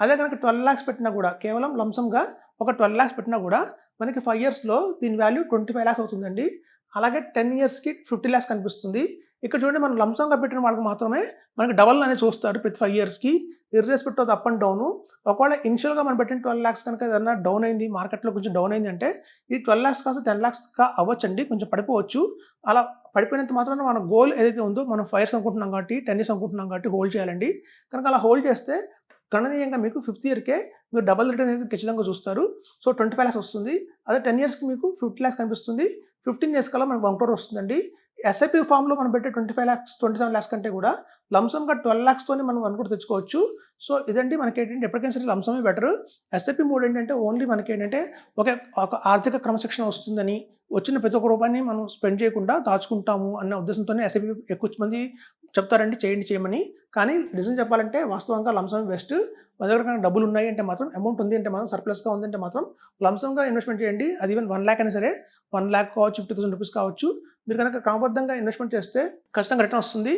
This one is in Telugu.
అదే కనుక 12 లాక్స్ పెట్టినా కూడా కేవలం లంసమ్‌గా ఒక 12 లాక్స్ పెట్టినా కూడా మనకి 5 ఇయర్స్‌లో దీని వాల్యూ 25 లాక్స్ అవుతుందండి. అలాగే 10 ఇయర్స్‌కి 50 లాక్స్ కనిపిస్తుంది. ఇక్కడ చూడండి మనం లంసమ్‌గా పెట్టిన వాళ్ళకి మాత్రమే మనకి డబల్ అనేది చూస్తారు ప్రతి 5 ఇయర్స్‌కి. ఇర్రెస్పెక్ట్ ఆఫ్ అప్ అండ్ డౌను. ఒకవేళ ఇనిషియల్‌గా మనం పెట్టిన 12 లాక్స్ కనుక ఏదన్నా డౌన్ అయింది, మార్కెట్‌లో కొంచెం డౌన్ అయిందంటే ఈ 12 లాక్స్ కాస్త 10 లాక్స్‌గా అవ్వచ్చండి. కొంచెం పడిపోవచ్చు. అలా పడిపోయినంత మాత్రాన మన గోల్ ఏదైతే ఉందో మనం 5 ఇయర్స్ అనుకుంటున్నాం కాబట్టి, 10 ఇయర్స్ అనుకుంటున్నాం కాబట్టి హోల్డ్ చేయాలండి. కనుక అలా హోల్డ్ చేస్తే గణనీయంగా మీకు 5థ్ ఇయర్‌కే మీరు డబుల్ రిటర్న్ అనేది ఖచ్చితంగా చూస్తారు. సో, 25 లాక్స్ వస్తుంది. అదే 10 ఇయర్స్‌కి మీకు 50 లాక్స్ కనిపిస్తుంది. 15 ఇయర్స్ కల్లా మనకు 1 క్రోర్ వస్తుందండి. ఎస్ఐపి ఫార్మ్‌లో మనం పెట్టే 25 లాక్స్, 27 లాక్స్ కంటే కూడా లంసమ్‌గా 12 లాక్స్‌తోనే మనం 1 క్రోర్ తెచ్చుకోవచ్చు. సో, ఇదండి మనకేంటంటే ఎప్పటికైనా సరే లంసమే బెటరు. ఎస్ఐపి మోడ్ ఏంటంటే ఓన్లీ మనకేంటంటే ఒక ఆర్థిక క్రమశిక్షణ వస్తుందని, వచ్చిన ప్రతి ఒక్క రూపాయిని మనం స్పెండ్ చేయకుండా దాచుకుంటాము అన్న ఉద్దేశంతోనే ఎస్ఐపి ఎక్కువ మంది చెప్తారండి చేయమని. కానీ నిజం చెప్పాలంటే వాస్తవంగా లంసమే బెస్ట్. మన దగ్గర కనుక డబ్బులున్నాయి అంటే మాత్రం, అమౌంట్ ఉంది అంటే మాత్రం, సర్ప్లస్‌గా ఉందంటే మాత్రం లంసమ్‌గా ఇన్వెస్ట్‌మెంట్ చేయండి. అది ఈవెన్ 1 లాక్ అయినా సరే, 1 లాక్ కావచ్చు, 50,000 రూపీస్ కావచ్చు. మీరు కనుక క్రమబద్ధంగా ఇన్వెస్ట్‌మెంట్ చేస్తే ఖచ్చితంగా రిటర్న్ వస్తుంది.